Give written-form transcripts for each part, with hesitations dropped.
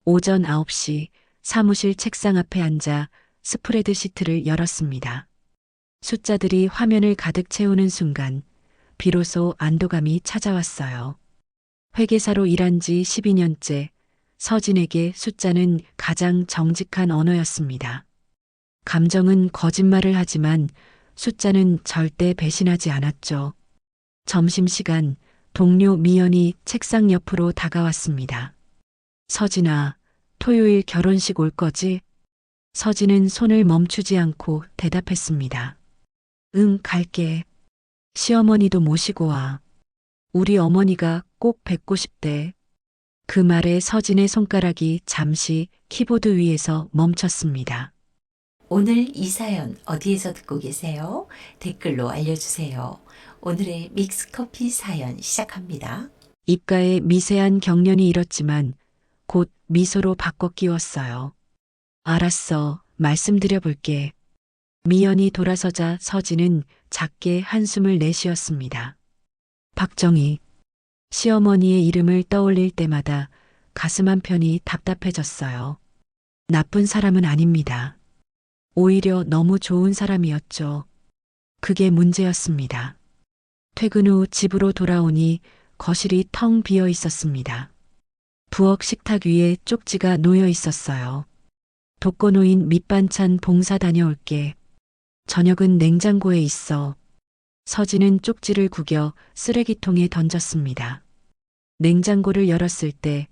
오전 9시 사무실 책상 앞에 앉아 스프레드 시트를 열었습니다. 숫자들이 화면을 가득 채우는 순간 비로소 안도감이 찾아왔어요. 회계사로 일한 지 12년째 서진에게 숫자는 가장 정직한 언어였습니다. 감정은 거짓말을 하지만 숫자는 절대 배신하지 않았죠. 점심시간 동료 미연이 책상 옆으로 다가왔습니다. 서진아, 토요일 결혼식 올 거지? 서진은 손을 멈추지 않고 대답했습니다. 응, 갈게. 시어머니도 모시고 와. 우리 어머니가 꼭 뵙고 싶대. 그 말에 서진의 손가락이 잠시 키보드 위에서 멈췄습니다. 오늘 이 사연 어디에서 듣고 계세요? 댓글로 알려주세요. 오늘의 믹스커피 사연 시작합니다. 입가에 미세한 경련이 일었지만 곧 미소로 바꿔 끼웠어요. 알았어, 말씀드려 볼게. 미연이 돌아서자 서진은 작게 한숨을 내쉬었습니다. 박정희. 시어머니의 이름을 떠올릴 때마다 가슴 한편이 답답해졌어요. 나쁜 사람은 아닙니다. 오히려 너무 좋은 사람이었죠. 그게 문제였습니다. 퇴근 후 집으로 돌아오니 거실이 텅 비어 있었습니다. 부엌 식탁 위에 쪽지가 놓여 있었어요. 독거노인 밑반찬 봉사 다녀올게. 저녁은 냉장고에 있어. 서진은 쪽지를 구겨 쓰레기통에 던졌습니다. 냉장고를 열었을 때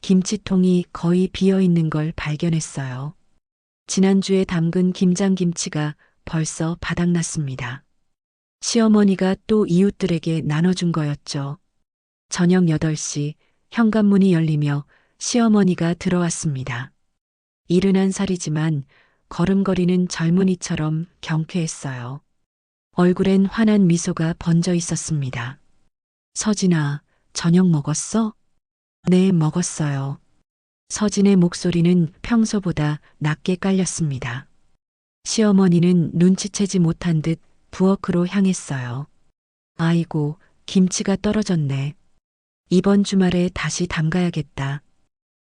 김치통이 거의 비어 있는 걸 발견했어요. 지난주에 담근 김장김치가 벌써 바닥났습니다. 시어머니가 또 이웃들에게 나눠준 거였죠. 저녁 8시 현관문이 열리며 시어머니가 들어왔습니다. 71살이지만 걸음거리는 젊은이처럼 경쾌했어요. 얼굴엔 환한 미소가 번져 있었습니다. 서진아, 저녁 먹었어? 네, 먹었어요. 서진의 목소리는 평소보다 낮게 깔렸습니다. 시어머니는 눈치채지 못한 듯 부엌으로 향했어요. 아이고, 김치가 떨어졌네. 이번 주말에 다시 담가야겠다.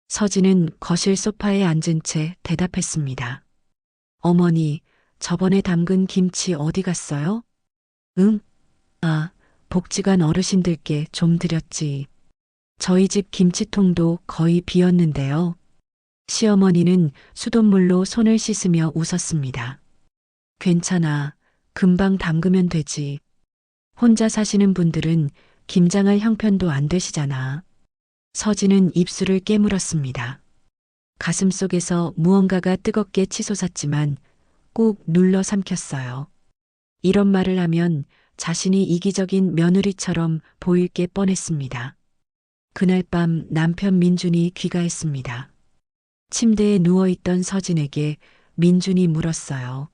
서진은 거실 소파에 앉은 채 대답했습니다. 어머니, 저번에 담근 김치 어디 갔어요? 응? 아, 복지관 어르신들께 좀 드렸지. 저희 집 김치통도 거의 비었는데요. 시어머니는 수돗물로 손을 씻으며 웃었습니다. 괜찮아. 금방 담그면 되지. 혼자 사시는 분들은 김장할 형편도 안 되시잖아. 서진은 입술을 깨물었습니다. 가슴속에서 무언가가 뜨겁게 치솟았지만 꾹 눌러 삼켰어요. 이런 말을 하면 자신이 이기적인 며느리처럼 보일 게 뻔했습니다. 그날 밤 남편 민준이 귀가했습니다. 침대에 누워있던 서진에게 민준이 물었어요.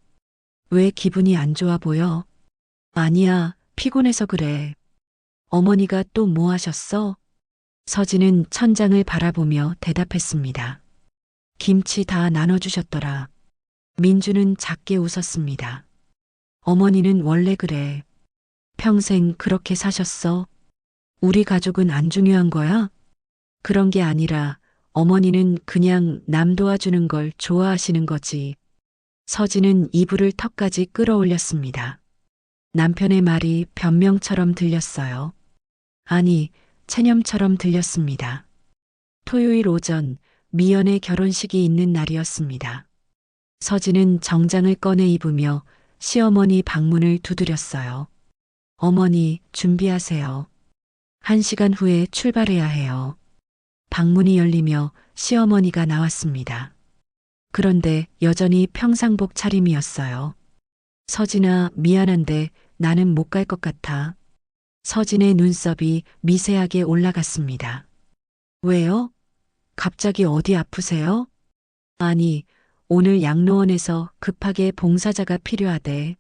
왜 기분이 안 좋아 보여? 아니야, 피곤해서 그래. 어머니가 또 뭐 하셨어? 서진은 천장을 바라보며 대답했습니다. 김치 다 나눠주셨더라. 민준은 작게 웃었습니다. 어머니는 원래 그래. 평생 그렇게 사셨어? 우리 가족은 안 중요한 거야? 그런 게 아니라 어머니는 그냥 남 도와주는 걸 좋아하시는 거지. 서진은 이불을 턱까지 끌어올렸습니다. 남편의 말이 변명처럼 들렸어요. 아니, 체념처럼 들렸습니다. 토요일 오전 미연의 결혼식이 있는 날이었습니다. 서진은 정장을 꺼내 입으며 시어머니 방문을 두드렸어요. 어머니, 준비하세요. 1시간 후에 출발해야 해요. 방문이 열리며 시어머니가 나왔습니다. 그런데 여전히 평상복 차림이었어요. 서진아, 미안한데 나는 못 갈 것 같아. 서진의 눈썹이 미세하게 올라갔습니다. 왜요? 갑자기 어디 아프세요? 아니, 오늘 양로원에서 급하게 봉사자가 필요하대.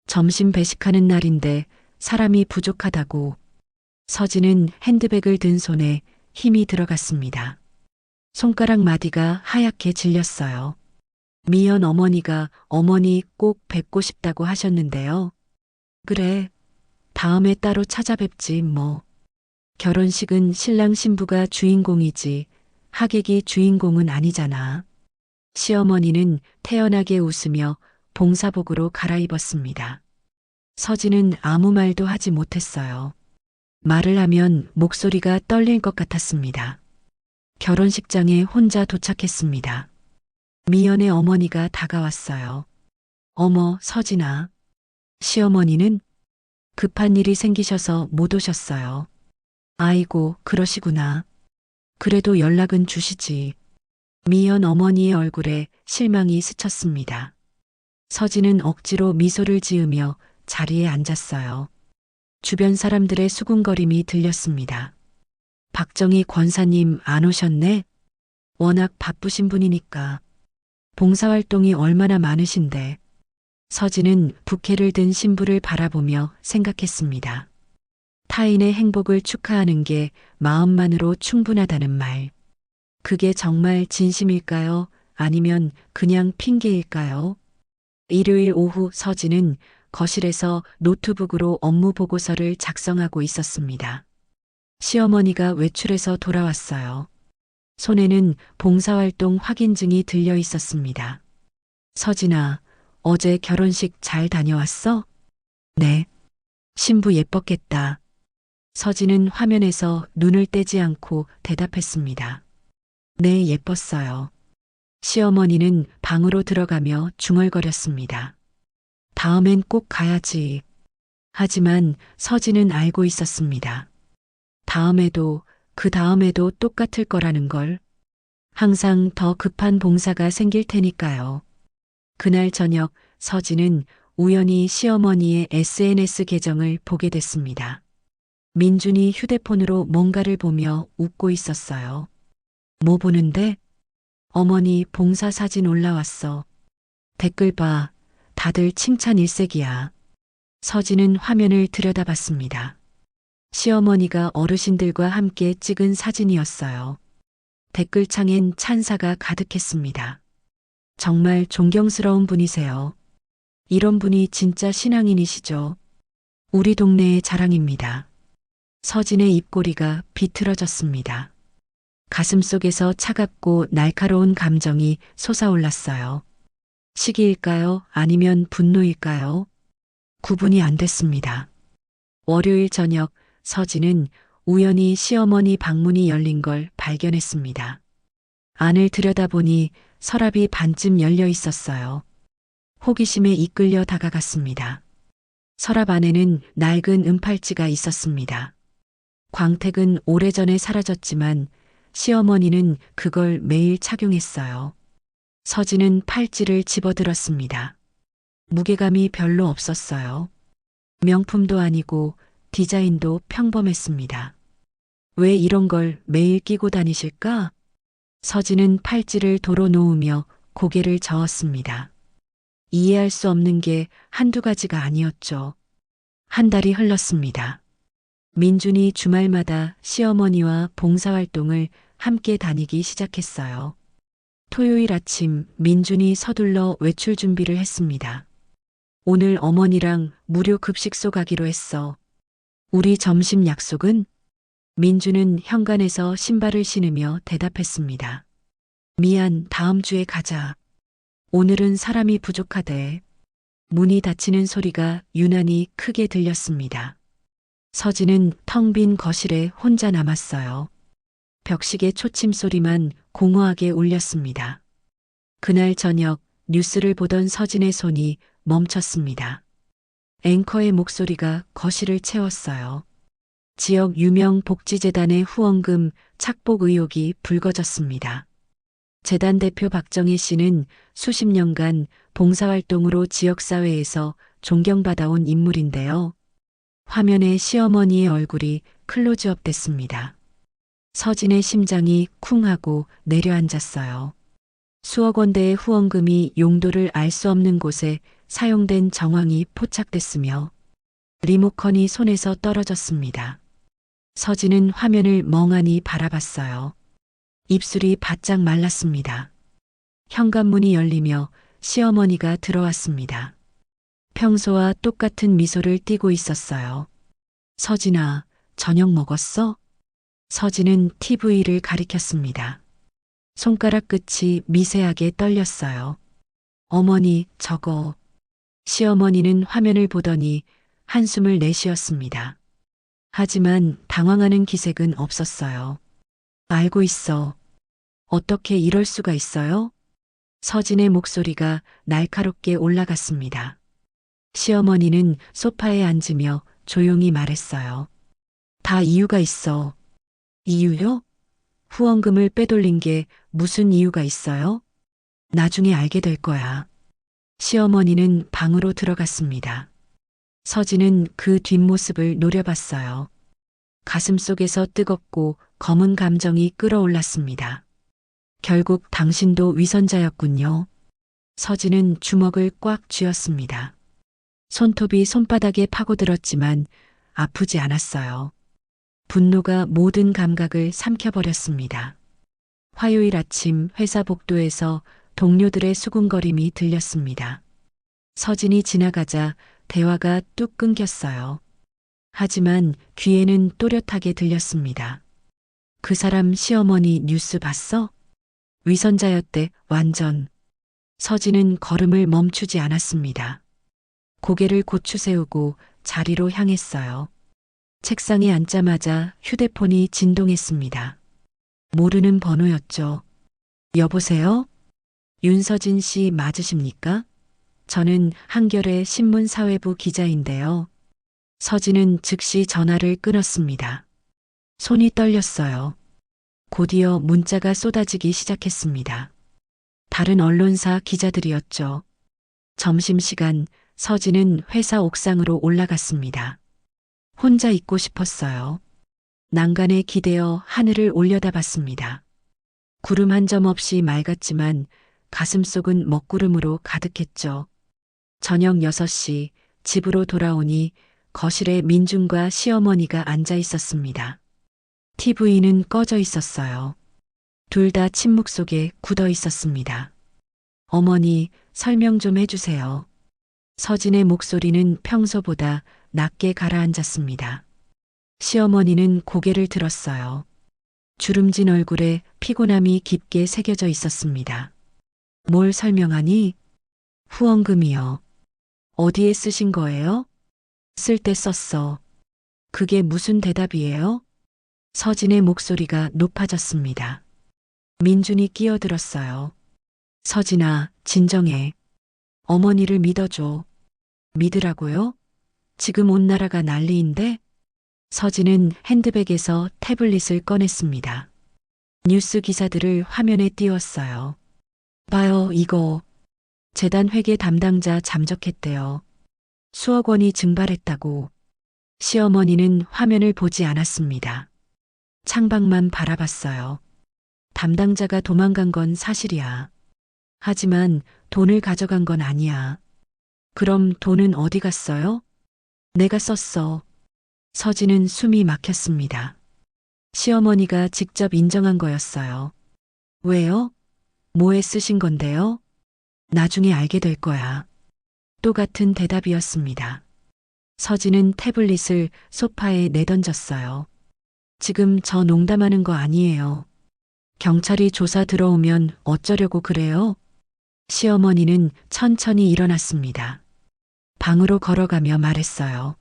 점심 배식하는 날인데 사람이 부족하다고. 서진은 핸드백을 든 손에 힘이 들어갔습니다. 손가락 마디가 하얗게 질렸어요. 미연 어머니가 어머니 꼭 뵙고 싶다고 하셨는데요. 그래, 다음에 따로 찾아뵙지 뭐. 결혼식은 신랑 신부가 주인공이지 하객이 주인공은 아니잖아. 시어머니는 태연하게 웃으며 봉사복으로 갈아입었습니다. 서진은 아무 말도 하지 못했어요. 말을 하면 목소리가 떨릴 것 같았습니다. 결혼식장에 혼자 도착했습니다. 미연의 어머니가 다가왔어요. 어머, 서진아. 시어머니는 급한 일이 생기셔서 못 오셨어요. 아이고, 그러시구나. 그래도 연락은 주시지. 미연 어머니의 얼굴에 실망이 스쳤습니다. 서진은 억지로 미소를 지으며 자리에 앉았어요. 주변 사람들의 수군거림이 들렸습니다. 박정희 권사님 안 오셨네? 워낙 바쁘신 분이니까. 봉사활동이 얼마나 많으신데. 서진은 부케를 든 신부를 바라보며 생각했습니다. 타인의 행복을 축하하는 게 마음만으로 충분하다는 말. 그게 정말 진심일까요? 아니면 그냥 핑계일까요? 일요일 오후 서진은 거실에서 노트북으로 업무 보고서를 작성하고 있었습니다. 시어머니가 외출해서 돌아왔어요. 손에는 봉사활동 확인증이 들려 있었습니다. 서진아, 어제 결혼식 잘 다녀왔어? 네. 신부 예뻤겠다. 서진은 화면에서 눈을 떼지 않고 대답했습니다. 네, 예뻤어요. 시어머니는 방으로 들어가며 중얼거렸습니다. 다음엔 꼭 가야지. 하지만 서진은 알고 있었습니다. 다음에도 그 다음에도 똑같을 거라는 걸. 항상 더 급한 봉사가 생길 테니까요. 그날 저녁 서진은 우연히 시어머니의 SNS 계정을 보게 됐습니다. 민준이 휴대폰으로 뭔가를 보며 웃고 있었어요. 뭐 보는데? 어머니 봉사 사진 올라왔어. 댓글 봐. 다들 칭찬 일색이야. 서진은 화면을 들여다봤습니다. 시어머니가 어르신들과 함께 찍은 사진이었어요. 댓글창엔 찬사가 가득했습니다. 정말 존경스러운 분이세요. 이런 분이 진짜 신앙인이시죠. 우리 동네의 자랑입니다. 서진의 입꼬리가 비틀어졌습니다. 가슴속에서 차갑고 날카로운 감정이 솟아올랐어요. 시기일까요? 아니면 분노일까요? 구분이 안 됐습니다. 월요일 저녁 서진은 우연히 시어머니 방문이 열린 걸 발견했습니다. 안을 들여다보니 서랍이 반쯤 열려 있었어요. 호기심에 이끌려 다가갔습니다. 서랍 안에는 낡은 은팔찌가 있었습니다. 광택은 오래전에 사라졌지만 시어머니는 그걸 매일 착용했어요. 서진은 팔찌를 집어들었습니다. 무게감이 별로 없었어요. 명품도 아니고 디자인도 평범했습니다. 왜 이런 걸 매일 끼고 다니실까? 서진은 팔찌를 도로 놓으며 고개를 저었습니다. 이해할 수 없는 게 한두 가지가 아니었죠. 한 달이 흘렀습니다. 민준이 주말마다 시어머니와 봉사활동을 함께 다니기 시작했어요. 토요일 아침 민준이 서둘러 외출 준비를 했습니다. 오늘 어머니랑 무료 급식소 가기로 했어. 우리 점심 약속은? 민준은 현관에서 신발을 신으며 대답했습니다. 미안, 다음 주에 가자. 오늘은 사람이 부족하대. 문이 닫히는 소리가 유난히 크게 들렸습니다. 서진은 텅 빈 거실에 혼자 남았어요. 벽시계 초침 소리만 공허하게 울렸습니다. 그날 저녁 뉴스를 보던 서진의 손이 멈췄습니다. 앵커의 목소리가 거실을 채웠어요. 지역 유명 복지재단의 후원금 착복 의혹이 불거졌습니다. 재단 대표 박정희 씨는 수십 년간 봉사활동으로 지역사회에서 존경받아온 인물인데요. 화면에 시어머니의 얼굴이 클로즈업 됐습니다. 서진의 심장이 쿵 하고 내려앉았어요. 수억 원대의 후원금이 용도를 알 수 없는 곳에 사용된 정황이 포착됐으며 리모컨이 손에서 떨어졌습니다. 서진은 화면을 멍하니 바라봤어요. 입술이 바짝 말랐습니다. 현관문이 열리며 시어머니가 들어왔습니다. 평소와 똑같은 미소를 띠고 있었어요. 서진아, 저녁 먹었어? 서진은 TV를 가리켰습니다. 손가락 끝이 미세하게 떨렸어요. 어머니, 저거. 시어머니는 화면을 보더니 한숨을 내쉬었습니다. 하지만 당황하는 기색은 없었어요. 알고 있어. 어떻게 이럴 수가 있어요? 서진의 목소리가 날카롭게 올라갔습니다. 시어머니는 소파에 앉으며 조용히 말했어요. 다 이유가 있어. 이유요? 후원금을 빼돌린 게 무슨 이유가 있어요? 나중에 알게 될 거야. 시어머니는 방으로 들어갔습니다. 서진은 그 뒷모습을 노려봤어요. 가슴 속에서 뜨겁고 검은 감정이 끌어올랐습니다. 결국 당신도 위선자였군요. 서진은 주먹을 꽉 쥐었습니다. 손톱이 손바닥에 파고들었지만 아프지 않았어요. 분노가 모든 감각을 삼켜버렸습니다. 화요일 아침 회사 복도에서 동료들의 수군거림이 들렸습니다. 서진이 지나가자 대화가 뚝 끊겼어요. 하지만 귀에는 또렷하게 들렸습니다. 그 사람 시어머니 뉴스 봤어? 위선자였대, 완전. 서진은 걸음을 멈추지 않았습니다. 고개를 고추 세우고 자리로 향했어요. 책상에 앉자마자 휴대폰이 진동했습니다. 모르는 번호였죠. 여보세요? 윤서진 씨 맞으십니까? 저는 한겨레 신문사회부 기자인데요. 서진은 즉시 전화를 끊었습니다. 손이 떨렸어요. 곧이어 문자가 쏟아지기 시작했습니다. 다른 언론사 기자들이었죠. 점심시간 서진은 회사 옥상으로 올라갔습니다. 혼자 있고 싶었어요. 난간에 기대어 하늘을 올려다봤습니다. 구름 한 점 없이 맑았지만 가슴속은 먹구름으로 가득했죠. 저녁 6시 집으로 돌아오니 거실에 민준과 시어머니가 앉아 있었습니다. TV는 꺼져 있었어요. 둘 다 침묵 속에 굳어 있었습니다. 어머니, 설명 좀 해주세요. 서진의 목소리는 평소보다 낮게 가라앉았습니다. 시어머니는 고개를 들었어요. 주름진 얼굴에 피곤함이 깊게 새겨져 있었습니다. 뭘 설명하니? 후원금이요. 어디에 쓰신 거예요? 쓸 때 썼어. 그게 무슨 대답이에요? 서진의 목소리가 높아졌습니다. 민준이 끼어들었어요. 서진아, 진정해. 어머니를 믿어줘. 믿으라고요? 지금 온 나라가 난리인데? 서진은 핸드백에서 태블릿을 꺼냈습니다. 뉴스 기사들을 화면에 띄웠어요. 봐요, 이거. 재단 회계 담당자 잠적했대요. 수억 원이 증발했다고. 시어머니는 화면을 보지 않았습니다. 창밖만 바라봤어요. 담당자가 도망간 건 사실이야. 하지만 돈을 가져간 건 아니야. 그럼 돈은 어디 갔어요? 내가 썼어. 서진은 숨이 막혔습니다. 시어머니가 직접 인정한 거였어요. 왜요? 뭐에 쓰신 건데요? 나중에 알게 될 거야. 똑같은 대답이었습니다. 서진은 태블릿을 소파에 내던졌어요. 지금 저 농담하는 거 아니에요. 경찰이 조사 들어오면 어쩌려고 그래요? 시어머니는 천천히 일어났습니다. 방으로 걸어가며 말했어요.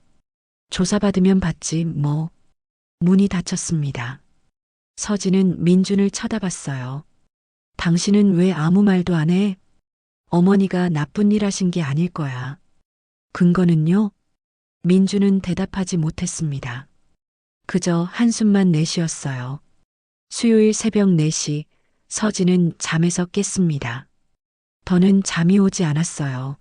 조사받으면 받지 뭐. 문이 닫혔습니다. 서진은 민준을 쳐다봤어요. 당신은 왜 아무 말도 안 해? 어머니가 나쁜 일 하신 게 아닐 거야. 근거는요? 민준은 대답하지 못했습니다. 그저 한숨만 내쉬었어요. 수요일 새벽 4시 서진은 잠에서 깼습니다. 더는 잠이 오지 않았어요.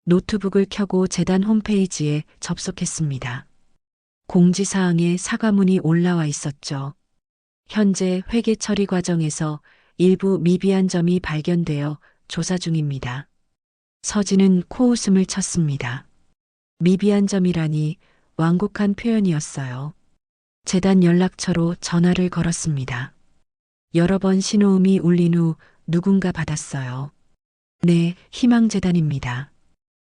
노트북을 켜고 재단 홈페이지에 접속했습니다. 공지사항에 사과문이 올라와 있었죠. 현재 회계 처리 과정에서 일부 미비한 점이 발견되어 조사 중입니다. 서진은 코웃음을 쳤습니다. 미비한 점이라니 완곡한 표현이었어요. 재단 연락처로 전화를 걸었습니다. 여러 번 신호음이 울린 후 누군가 받았어요. 네, 희망재단입니다.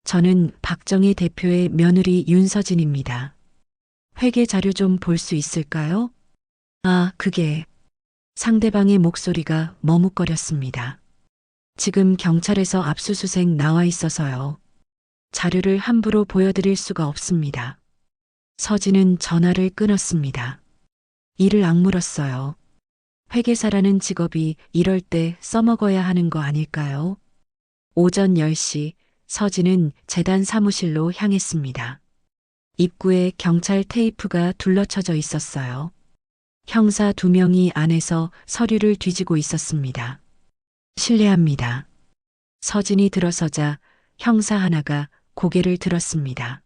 저는 박정희 대표의 며느리 윤서진입니다. 회계 자료 좀 볼 수 있을까요? 아, 그게. 상대방의 목소리가 머뭇거렸습니다. 지금 경찰에서 압수수색 나와 있어서요. 자료를 함부로 보여드릴 수가 없습니다. 서진은 전화를 끊었습니다. 이를 악물었어요. 회계사라는 직업이 이럴 때 써먹어야 하는 거 아닐까요? 오전 10시 서진은 재단 사무실로 향했습니다. 입구에 경찰 테이프가 둘러쳐져 있었어요. 형사 2명이 안에서 서류를 뒤지고 있었습니다. 실례합니다. 서진이 들어서자 형사 하나가 고개를 들었습니다.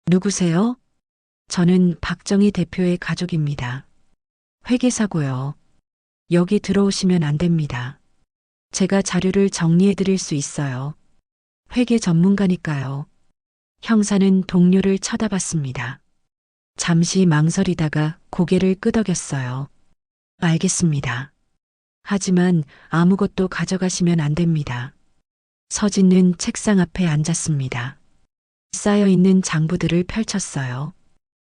누구세요? 저는 박정희 대표의 가족입니다. 회계사고요. 여기 들어오시면 안 됩니다. 제가 자료를 정리해 드릴 수 있어요. 회계 전문가니까요. 형사는 동료를 쳐다봤습니다. 잠시 망설이다가 고개를 끄덕였어요. 알겠습니다. 하지만 아무것도 가져가시면 안 됩니다. 서진은 책상 앞에 앉았습니다. 쌓여있는 장부들을 펼쳤어요.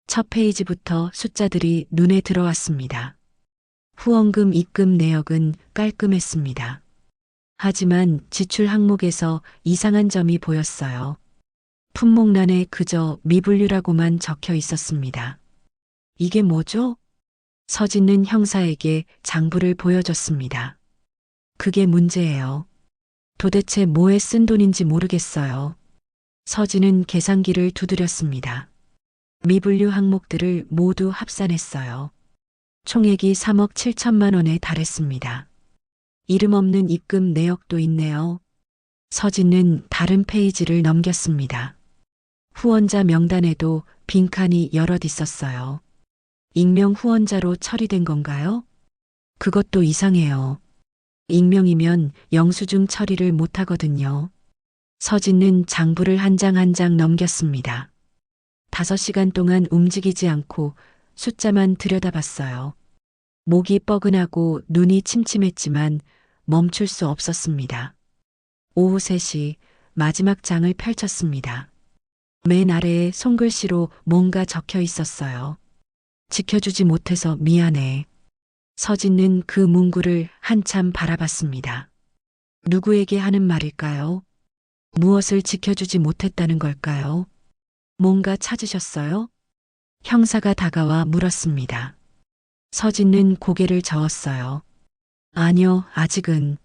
첫 페이지부터 숫자들이 눈에 들어왔습니다. 후원금 입금 내역은 깔끔했습니다. 하지만 지출 항목에서 이상한 점이 보였어요. 품목란에 그저 미분류라고만 적혀 있었습니다. 이게 뭐죠? 서진은 형사에게 장부를 보여줬습니다. 그게 문제예요. 도대체 뭐에 쓴 돈인지 모르겠어요. 서진은 계산기를 두드렸습니다. 미분류 항목들을 모두 합산했어요. 총액이 3억 7천만 원에 달했습니다. 이름 없는 입금 내역도 있네요. 서진은 다른 페이지를 넘겼습니다. 후원자 명단에도 빈칸이 여럿 있었어요. 익명 후원자로 처리된 건가요? 그것도 이상해요. 익명이면 영수증 처리를 못하거든요. 서진은 장부를 한 장 한 장 넘겼습니다. 5시간 동안 움직이지 않고 숫자만 들여다봤어요. 목이 뻐근하고 눈이 침침했지만 멈출 수 없었습니다. 오후 3시 마지막 장을 펼쳤습니다. 맨 아래에 손글씨로 뭔가 적혀 있었어요. 지켜주지 못해서 미안해. 서진은 그 문구를 한참 바라봤습니다. 누구에게 하는 말일까요? 무엇을 지켜주지 못했다는 걸까요? 뭔가 찾으셨어요? 형사가 다가와 물었습니다. 서진은 고개를 저었어요. 아니요, 아직은.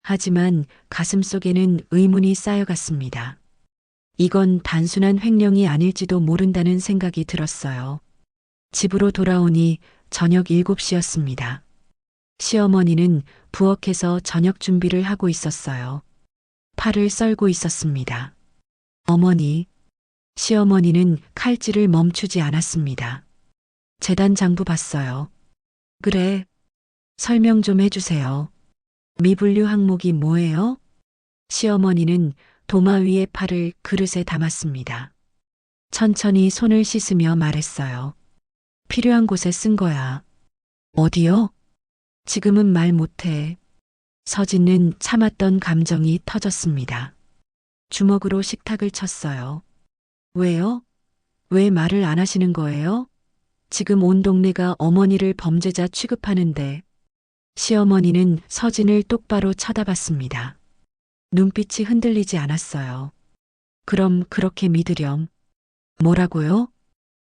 하지만 가슴속에는 의문이 쌓여갔습니다. 이건 단순한 횡령이 아닐지도 모른다는 생각이 들었어요. 집으로 돌아오니 저녁 7시였습니다. 시어머니는 부엌에서 저녁 준비를 하고 있었어요. 팔을 썰고 있었습니다. 어머니, 시어머니는 칼질을 멈추지 않았습니다. 재단 장부 봤어요. 그래, 설명 좀 해주세요. 미분류 항목이 뭐예요? 시어머니는 도마 위에 팔을 그릇에 담았습니다. 천천히 손을 씻으며 말했어요. 필요한 곳에 쓴 거야. 어디요? 지금은 말 못해. 서진은 참았던 감정이 터졌습니다. 주먹으로 식탁을 쳤어요. 왜요? 왜 말을 안 하시는 거예요? 지금 온 동네가 어머니를 범죄자 취급하는데. 시어머니는 서진을 똑바로 쳐다봤습니다. 눈빛이 흔들리지 않았어요. 그럼 그렇게 믿으렴. 뭐라고요?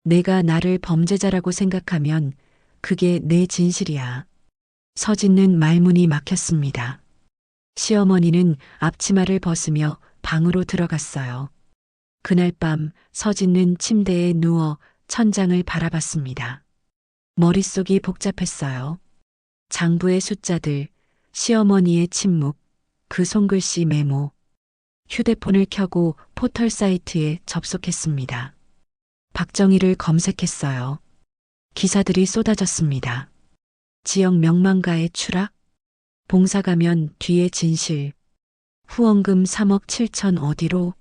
내가 나를 범죄자라고 생각하면 그게 내 진실이야. 서진은 말문이 막혔습니다. 시어머니는 앞치마를 벗으며 방으로 들어갔어요. 그날 밤 서진은 침대에 누워 천장을 바라봤습니다. 머릿속이 복잡했어요. 장부의 숫자들, 시어머니의 침묵, 그 손글씨 메모. 휴대폰을 켜고 포털 사이트에 접속했습니다. 박정희를 검색했어요. 기사들이 쏟아졌습니다. 지역 명망가의 추락, 봉사가면 뒤의 진실, 후원금 3억 7천 어디로?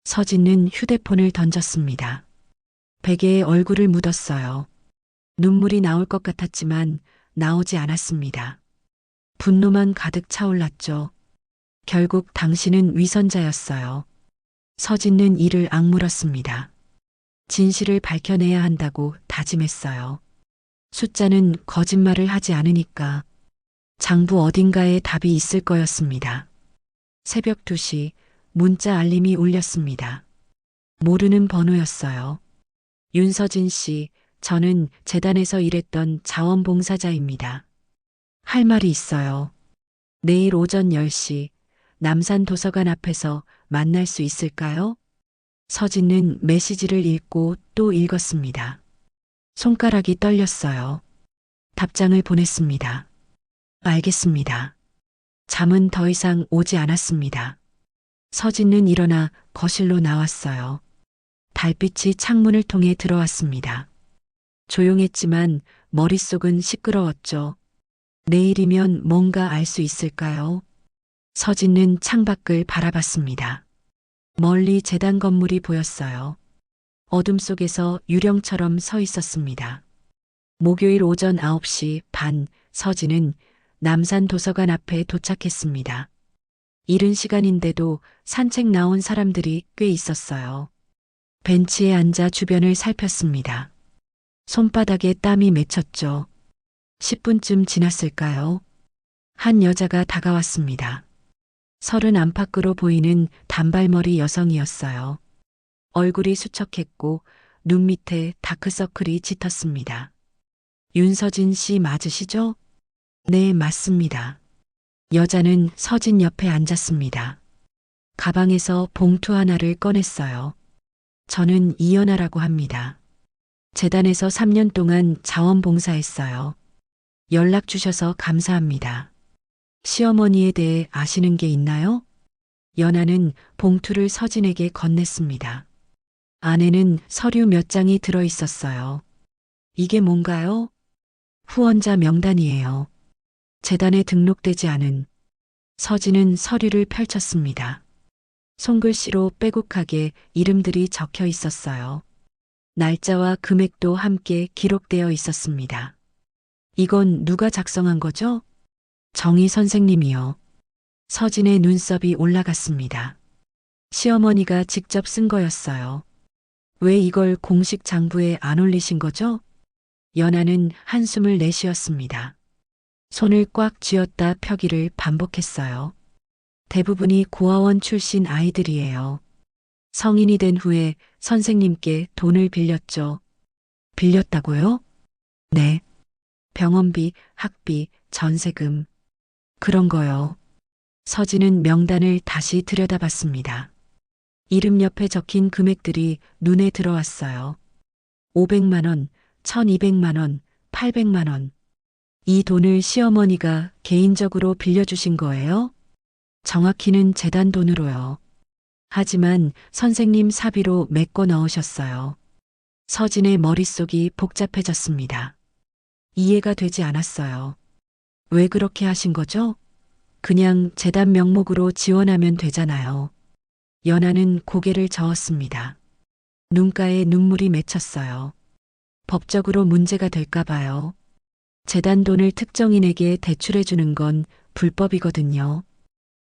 서진은 휴대폰을 던졌습니다. 베개에 얼굴을 묻었어요. 눈물이 나올 것 같았지만 나오지 않았습니다. 분노만 가득 차올랐죠. 결국 당신은 위선자였어요. 서진은 이를 악물었습니다. 진실을 밝혀내야 한다고 다짐했어요. 숫자는 거짓말을 하지 않으니까 장부 어딘가에 답이 있을 거였습니다. 새벽 2시 문자 알림이 울렸습니다. 모르는 번호였어요. 윤서진 씨, 저는 재단에서 일했던 자원봉사자입니다. 할 말이 있어요. 내일 오전 10시 남산 도서관 앞에서 만날 수 있을까요? 서진은 메시지를 읽고 또 읽었습니다. 손가락이 떨렸어요. 답장을 보냈습니다. 알겠습니다. 잠은 더 이상 오지 않았습니다. 서진은 일어나 거실로 나왔어요. 달빛이 창문을 통해 들어왔습니다. 조용했지만 머릿속은 시끄러웠죠. 내일이면 뭔가 알 수 있을까요? 서진은 창밖을 바라봤습니다. 멀리 재단 건물이 보였어요. 어둠 속에서 유령처럼 서 있었습니다. 목요일 오전 9시 반, 서진은 남산 도서관 앞에 도착했습니다. 이른 시간인데도 산책 나온 사람들이 꽤 있었어요. 벤치에 앉아 주변을 살폈습니다. 손바닥에 땀이 맺혔죠. 10분쯤 지났을까요? 한 여자가 다가왔습니다. 30 안팎으로 보이는 단발머리 여성이었어요. 얼굴이 수척했고 눈 밑에 다크서클이 짙었습니다. 윤서진 씨 맞으시죠? 네, 맞습니다. 여자는 서진 옆에 앉았습니다. 가방에서 봉투 하나를 꺼냈어요. 저는 이연아라고 합니다. 재단에서 3년 동안 자원봉사했어요. 연락 주셔서 감사합니다. 시어머니에 대해 아시는 게 있나요? 연아는 봉투를 서진에게 건넸습니다. 안에는 서류 몇 장이 들어 있었어요. 이게 뭔가요? 후원자 명단이에요. 재단에 등록되지 않은. 서진은 서류를 펼쳤습니다. 손글씨로 빼곡하게 이름들이 적혀 있었어요. 날짜와 금액도 함께 기록되어 있었습니다. 이건 누가 작성한 거죠? 정희 선생님이요. 서진의 눈썹이 올라갔습니다. 시어머니가 직접 쓴 거였어요. 왜 이걸 공식 장부에 안 올리신 거죠? 연아는 한숨을 내쉬었습니다. 손을 꽉 쥐었다 펴기를 반복했어요. 대부분이 고아원 출신 아이들이에요. 성인이 된 후에 선생님께 돈을 빌렸죠. 빌렸다고요? 네. 병원비, 학비, 전세금. 그런 거요. 서진은 명단을 다시 들여다봤습니다. 이름 옆에 적힌 금액들이 눈에 들어왔어요. 500만 원, 1200만 원, 800만 원. 이 돈을 시어머니가 개인적으로 빌려주신 거예요? 정확히는 재단 돈으로요. 하지만 선생님 사비로 메꿔 넣으셨어요. 서진의 머릿속이 복잡해졌습니다. 이해가 되지 않았어요. 왜 그렇게 하신 거죠? 그냥 재단 명목으로 지원하면 되잖아요. 연아는 고개를 저었습니다. 눈가에 눈물이 맺혔어요. 법적으로 문제가 될까 봐요. 재단 돈을 특정인에게 대출해 주는 건 불법이거든요.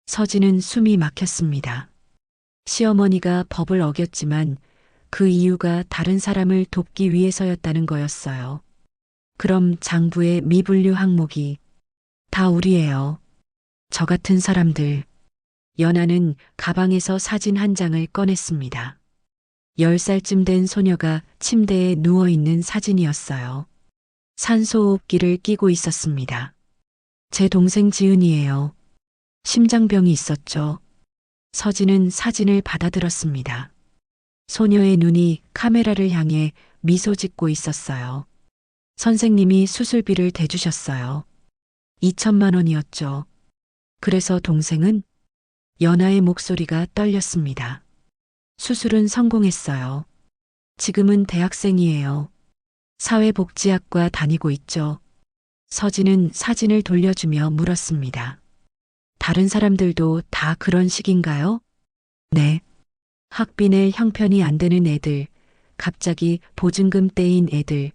서진은 숨이 막혔습니다. 시어머니가 법을 어겼지만 그 이유가 다른 사람을 돕기 위해서였다는 거였어요. 그럼 장부의 미분류 항목이 다 우리예요. 저 같은 사람들. 연아는 가방에서 사진 한 장을 꺼냈습니다. 10살쯤 된 소녀가 침대에 누워있는 사진이었어요. 산소호흡기를 끼고 있었습니다. 제 동생 지은이에요. 심장병이 있었죠. 서진은 사진을 받아들었습니다. 소녀의 눈이 카메라를 향해 미소 짓고 있었어요. 선생님이 수술비를 대주셨어요. 2천만 원이었죠. 그래서 동생은? 연아의 목소리가 떨렸습니다. 수술은 성공했어요. 지금은 대학생이에요. 사회복지학과 다니고 있죠. 서진은 사진을 돌려주며 물었습니다. 다른 사람들도 다 그런 식인가요? 네. 학비 낼 형편이 안 되는 애들, 갑자기 보증금 떼인 애들,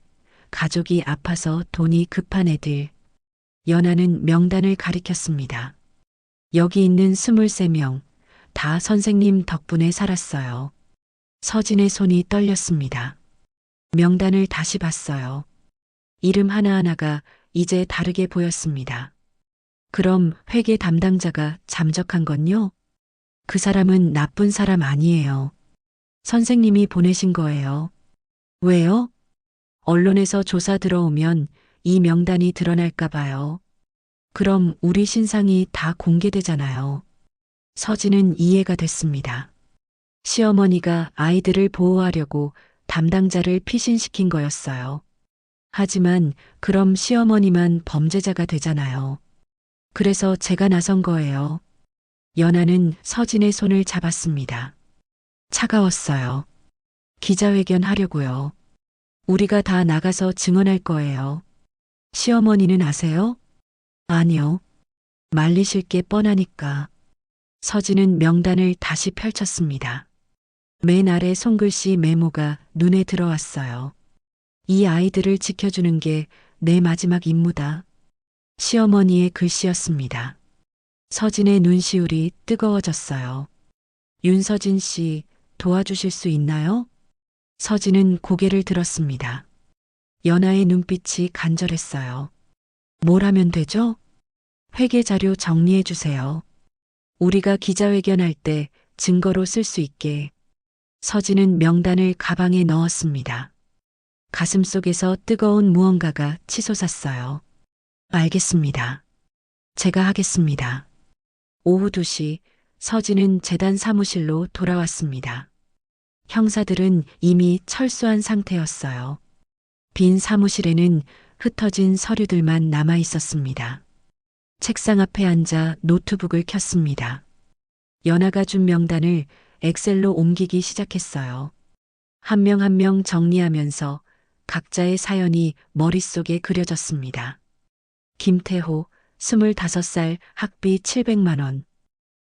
가족이 아파서 돈이 급한 애들. 연아는 명단을 가리켰습니다. 여기 있는 23명, 다 선생님 덕분에 살았어요. 서진의 손이 떨렸습니다. 명단을 다시 봤어요. 이름 하나하나가 이제 다르게 보였습니다. 그럼 회계 담당자가 잠적한 건요? 그 사람은 나쁜 사람 아니에요. 선생님이 보내신 거예요. 왜요? 언론에서 조사 들어오면 이 명단이 드러날까 봐요. 그럼 우리 신상이 다 공개되잖아요. 서진은 이해가 됐습니다. 시어머니가 아이들을 보호하려고 담당자를 피신시킨 거였어요. 하지만 그럼 시어머니만 범죄자가 되잖아요. 그래서 제가 나선 거예요. 연하는 서진의 손을 잡았습니다. 차가웠어요. 기자회견 하려고요. 우리가 다 나가서 증언할 거예요. 시어머니는 아세요? 아니요. 말리실 게 뻔하니까. 서진은 명단을 다시 펼쳤습니다. 맨 아래 손글씨 메모가 눈에 들어왔어요. 이 아이들을 지켜주는 게 내 마지막 임무다. 시어머니의 글씨였습니다. 서진의 눈시울이 뜨거워졌어요. 윤서진 씨, 도와주실 수 있나요? 서진은 고개를 들었습니다. 연하의 눈빛이 간절했어요. 뭘 하면 되죠? 회계 자료 정리해 주세요. 우리가 기자회견할 때 증거로 쓸 수 있게. 서진은 명단을 가방에 넣었습니다. 가슴속에서 뜨거운 무언가가 치솟았어요. 알겠습니다. 제가 하겠습니다. 오후 2시 서진은 재단 사무실로 돌아왔습니다. 형사들은 이미 철수한 상태였어요. 빈 사무실에는 흩어진 서류들만 남아 있었습니다. 책상 앞에 앉아 노트북을 켰습니다. 연하가 준 명단을 엑셀로 옮기기 시작했어요. 한 명 한 명 정리하면서 각자의 사연이 머릿속에 그려졌습니다. 김태호, 25살, 학비 700만 원.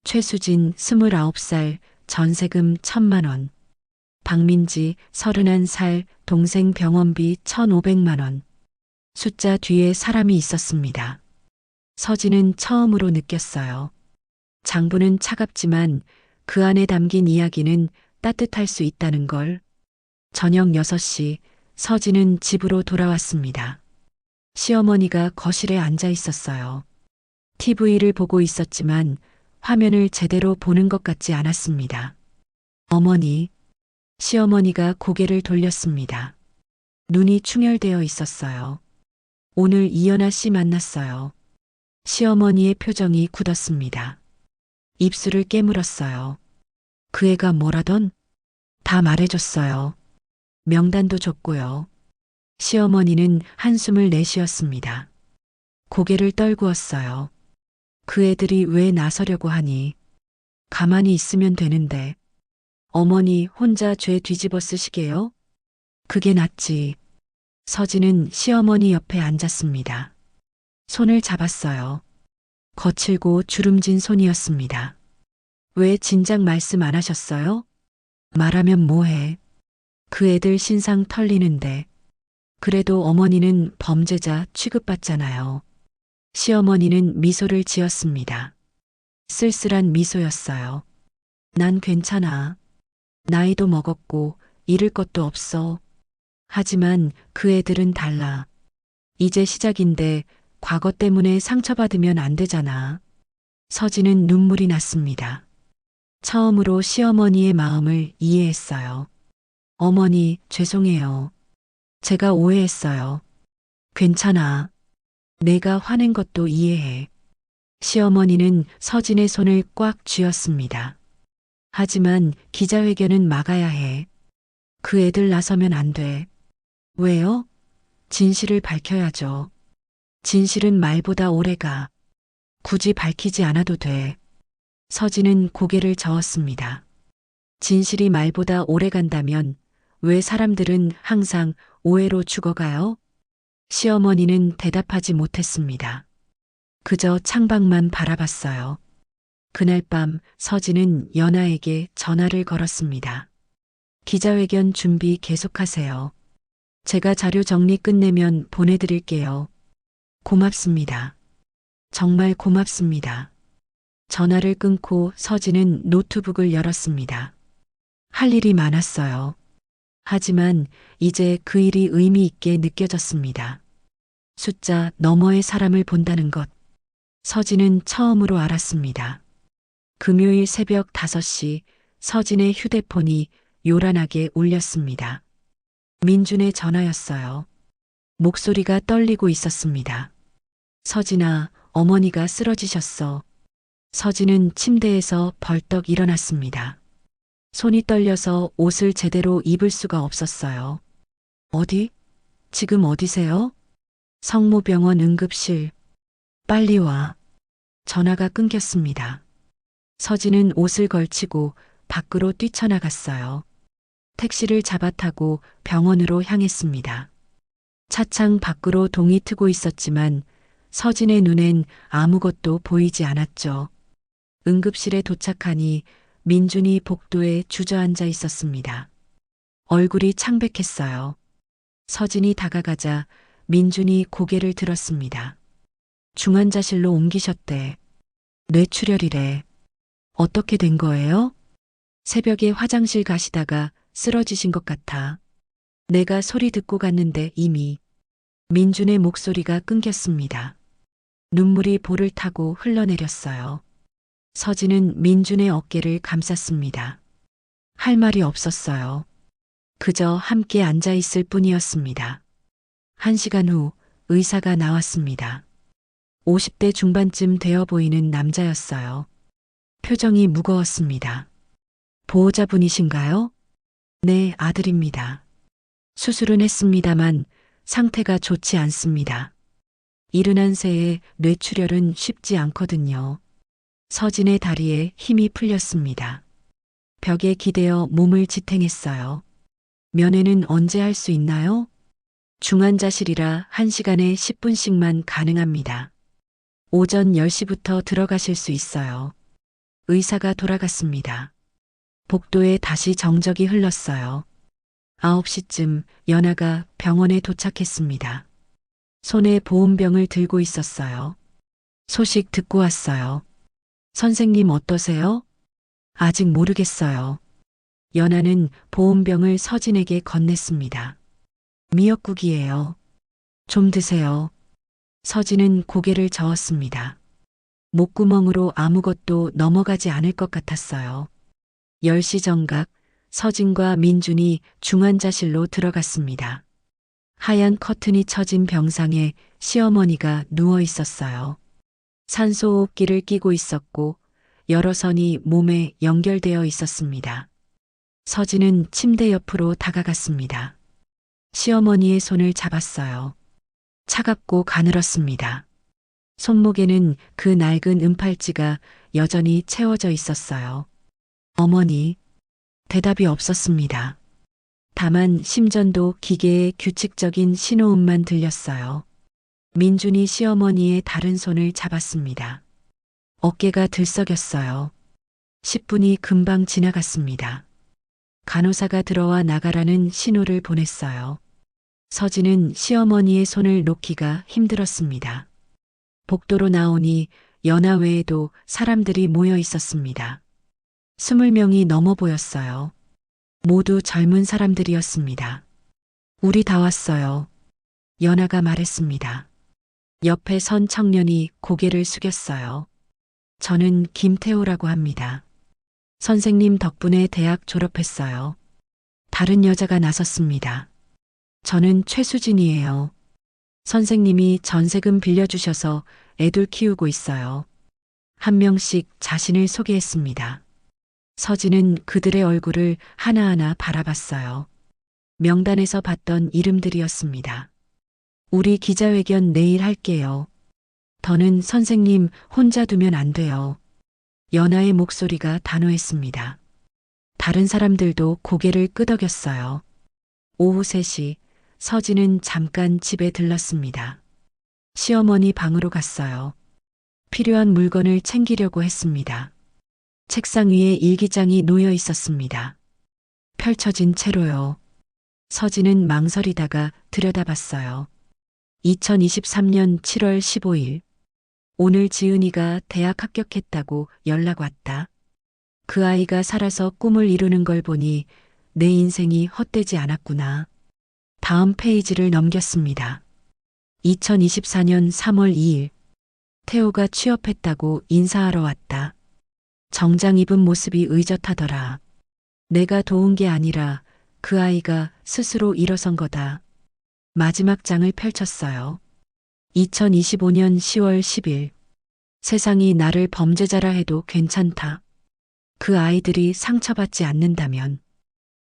최수진, 29살, 전세금 1000만 원. 박민지, 31살, 동생 병원비 1,500만 원. 숫자 뒤에 사람이 있었습니다. 서진은 처음으로 느꼈어요. 장부는 차갑지만 그 안에 담긴 이야기는 따뜻할 수 있다는 걸. 저녁 6시 서진은 집으로 돌아왔습니다. 시어머니가 거실에 앉아 있었어요. TV를 보고 있었지만 화면을 제대로 보는 것 같지 않았습니다. 어머니, 시어머니가 고개를 돌렸습니다. 눈이 충혈되어 있었어요. 오늘 이연아 씨 만났어요. 시어머니의 표정이 굳었습니다. 입술을 깨물었어요. 그 애가 뭐라던? 다 말해줬어요. 명단도 줬고요. 시어머니는 한숨을 내쉬었습니다. 고개를 떨구었어요. 그 애들이 왜 나서려고 하니? 가만히 있으면 되는데. 어머니 혼자 죄 뒤집어 쓰시게요? 그게 낫지. 서진은 시어머니 옆에 앉았습니다. 손을 잡았어요. 거칠고 주름진 손이었습니다. 왜 진작 말씀 안 하셨어요? 말하면 뭐해. 그 애들 신상 털리는데. 그래도 어머니는 범죄자 취급받잖아요. 시어머니는 미소를 지었습니다. 쓸쓸한 미소였어요. 난 괜찮아. 나이도 먹었고 잃을 것도 없어. 하지만 그 애들은 달라. 이제 시작인데 과거 때문에 상처받으면 안 되잖아. 서진은 눈물이 났습니다. 처음으로 시어머니의 마음을 이해했어요. 어머니, 죄송해요. 제가 오해했어요. 괜찮아. 내가 화낸 것도 이해해. 시어머니는 서진의 손을 꽉 쥐었습니다. 하지만 기자회견은 막아야 해. 그 애들 나서면 안 돼. 왜요? 진실을 밝혀야죠. 진실은 말보다 오래가. 굳이 밝히지 않아도 돼. 서진은 고개를 저었습니다. 진실이 말보다 오래 간다면 왜 사람들은 항상 오해로 죽어가요? 시어머니는 대답하지 못했습니다. 그저 창밖만 바라봤어요. 그날 밤 서진은 연하에게 전화를 걸었습니다. 기자회견 준비 계속하세요. 제가 자료 정리 끝내면 보내드릴게요. 고맙습니다. 정말 고맙습니다. 전화를 끊고 서진은 노트북을 열었습니다. 할 일이 많았어요. 하지만 이제 그 일이 의미 있게 느껴졌습니다. 숫자 너머의 사람을 본다는 것. 서진은 처음으로 알았습니다. 금요일 새벽 5시 서진의 휴대폰이 요란하게 울렸습니다. 민준의 전화였어요. 목소리가 떨리고 있었습니다. 서진아, 어머니가 쓰러지셨어. 서진은 침대에서 벌떡 일어났습니다. 손이 떨려서 옷을 제대로 입을 수가 없었어요. 어디? 지금 어디세요? 성모병원 응급실. 빨리 와. 전화가 끊겼습니다. 서진은 옷을 걸치고 밖으로 뛰쳐나갔어요. 택시를 잡아 타고 병원으로 향했습니다. 차창 밖으로 동이 트고 있었지만 서진의 눈엔 아무것도 보이지 않았죠. 응급실에 도착하니 민준이 복도에 주저앉아 있었습니다. 얼굴이 창백했어요. 서진이 다가가자 민준이 고개를 들었습니다. 중환자실로 옮기셨대. 뇌출혈이래. 어떻게 된 거예요? 새벽에 화장실 가시다가 쓰러지신 것 같아. 내가 소리 듣고 갔는데 이미. 민준의 목소리가 끊겼습니다. 눈물이 볼을 타고 흘러내렸어요. 서진은 민준의 어깨를 감쌌습니다. 할 말이 없었어요. 그저 함께 앉아 있을 뿐이었습니다. 1시간 후 의사가 나왔습니다. 50대 중반쯤 되어 보이는 남자였어요. 표정이 무거웠습니다. 보호자분이신가요? 네, 아들입니다. 수술은 했습니다만 상태가 좋지 않습니다. 이른한 새에 뇌출혈은 쉽지 않거든요. 서진의 다리에 힘이 풀렸습니다. 벽에 기대어 몸을 지탱했어요. 면회는 언제 할 수 있나요? 중환자실이라 1시간에 10분씩만 가능합니다. 오전 10시부터 들어가실 수 있어요. 의사가 돌아갔습니다. 복도에 다시 정적이 흘렀어요. 9시쯤 연아가 병원에 도착했습니다. 손에 보온병을 들고 있었어요. 소식 듣고 왔어요. 선생님 어떠세요? 아직 모르겠어요. 연아는 보온병을 서진에게 건넸습니다. 미역국이에요. 좀 드세요. 서진은 고개를 저었습니다. 목구멍으로 아무것도 넘어가지 않을 것 같았어요. 10시 정각 서진과 민준이 중환자실로 들어갔습니다. 하얀 커튼이 쳐진 병상에 시어머니가 누워 있었어요. 산소호흡기를 끼고 있었고 여러 선이 몸에 연결되어 있었습니다. 서진은 침대 옆으로 다가갔습니다. 시어머니의 손을 잡았어요. 차갑고 가늘었습니다. 손목에는 그 낡은 은팔찌가 여전히 채워져 있었어요. 어머니, 대답이 없었습니다. 다만 심전도 기계의 규칙적인 신호음만 들렸어요. 민준이 시어머니의 다른 손을 잡았습니다. 어깨가 들썩였어요. 10분이 금방 지나갔습니다. 간호사가 들어와 나가라는 신호를 보냈어요. 서진은 시어머니의 손을 놓기가 힘들었습니다. 복도로 나오니 연하 외에도 사람들이 모여 있었습니다. 20명이 넘어 보였어요. 모두 젊은 사람들이었습니다. 우리 다 왔어요. 연하가 말했습니다. 옆에 선 청년이 고개를 숙였어요. 저는 김태호라고 합니다. 선생님 덕분에 대학 졸업했어요. 다른 여자가 나섰습니다. 저는 최수진이에요. 선생님이 전세금 빌려주셔서 애들 키우고 있어요. 한 명씩 자신을 소개했습니다. 서진은 그들의 얼굴을 하나하나 바라봤어요. 명단에서 봤던 이름들이었습니다. 우리 기자회견 내일 할게요. 더는 선생님 혼자 두면 안 돼요. 연하의 목소리가 단호했습니다. 다른 사람들도 고개를 끄덕였어요. 오후 3시 서진은 잠깐 집에 들렀습니다. 시어머니 방으로 갔어요. 필요한 물건을 챙기려고 했습니다. 책상 위에 일기장이 놓여 있었습니다. 펼쳐진 채로요. 서진은 망설이다가 들여다봤어요. 2023년 7월 15일. 오늘 지은이가 대학 합격했다고 연락 왔다. 그 아이가 살아서 꿈을 이루는 걸 보니 내 인생이 헛되지 않았구나. 다음 페이지를 넘겼습니다. 2024년 3월 2일, 태호가 취업했다고 인사하러 왔다. 정장 입은 모습이 의젓하더라. 내가 도운 게 아니라 그 아이가 스스로 일어선 거다. 마지막 장을 펼쳤어요. 2025년 10월 10일. 세상이 나를 범죄자라 해도 괜찮다. 그 아이들이 상처받지 않는다면.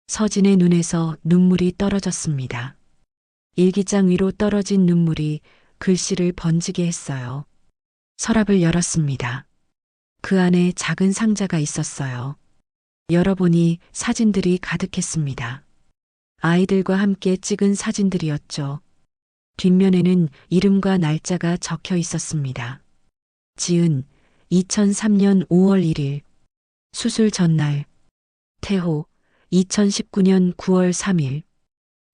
서진의 눈에서 눈물이 떨어졌습니다. 일기장 위로 떨어진 눈물이 글씨를 번지게 했어요. 서랍을 열었습니다. 그 안에 작은 상자가 있었어요. 열어보니 사진들이 가득했습니다. 아이들과 함께 찍은 사진들이었죠. 뒷면에는 이름과 날짜가 적혀 있었습니다. 지은 2003년 5월 1일. 수술 전날. 태호 2019년 9월 3일.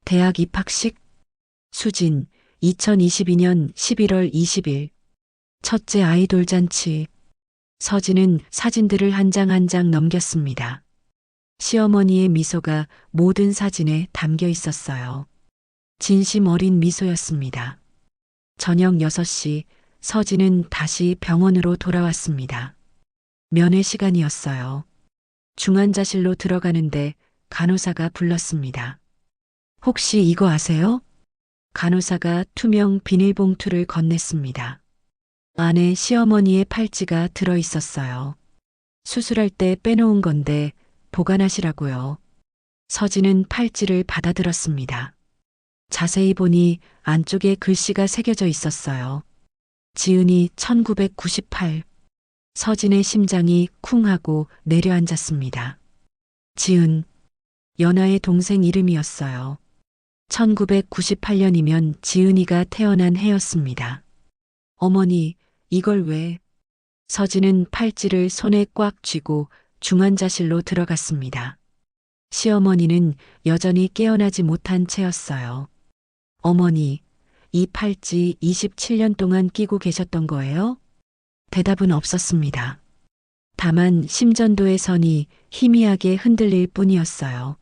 대학 입학식. 수진 2022년 11월 20일. 첫째 아이돌 잔치. 서진은 사진들을 한 장 한 장 넘겼습니다. 시어머니의 미소가 모든 사진에 담겨 있었어요. 진심 어린 미소였습니다. 저녁 6시 서진은 다시 병원으로 돌아왔습니다. 면회 시간이었어요. 중환자실로 들어가는데 간호사가 불렀습니다. 혹시 이거 아세요? 간호사가 투명 비닐봉투를 건넸습니다. 안에 시어머니의 팔찌가 들어 있었어요. 수술할 때 빼놓은 건데 보관하시라고요. 서진은 팔찌를 받아들었습니다. 자세히 보니 안쪽에 글씨가 새겨져 있었어요. 지은이 1998. 서진의 심장이 쿵 하고 내려앉았습니다. 지은, 연하의 동생 이름이었어요. 1998년이면 지은이가 태어난 해였습니다. 어머니, 이걸 왜? 서진은 팔찌를 손에 꽉 쥐고 중환자실로 들어갔습니다. 시어머니는 여전히 깨어나지 못한 채였어요. 어머니, 이 팔찌 27년 동안 끼고 계셨던 거예요? 대답은 없었습니다. 다만 심전도의 선이 희미하게 흔들릴 뿐이었어요.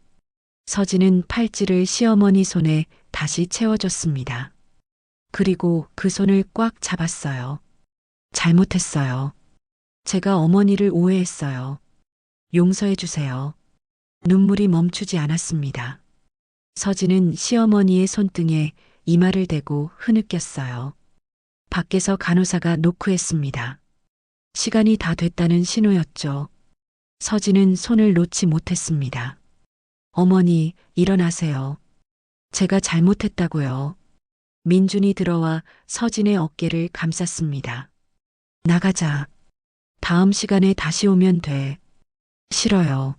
서진은 팔찌를 시어머니 손에 다시 채워줬습니다. 그리고 그 손을 꽉 잡았어요. 잘못했어요. 제가 어머니를 오해했어요. 용서해 주세요. 눈물이 멈추지 않았습니다. 서진은 시어머니의 손등에 이마를 대고 흐느꼈어요. 밖에서 간호사가 노크했습니다. 시간이 다 됐다는 신호였죠. 서진은 손을 놓지 못했습니다. 어머니, 일어나세요. 제가 잘못했다고요. 민준이 들어와 서진의 어깨를 감쌌습니다. 나가자. 다음 시간에 다시 오면 돼. 싫어요.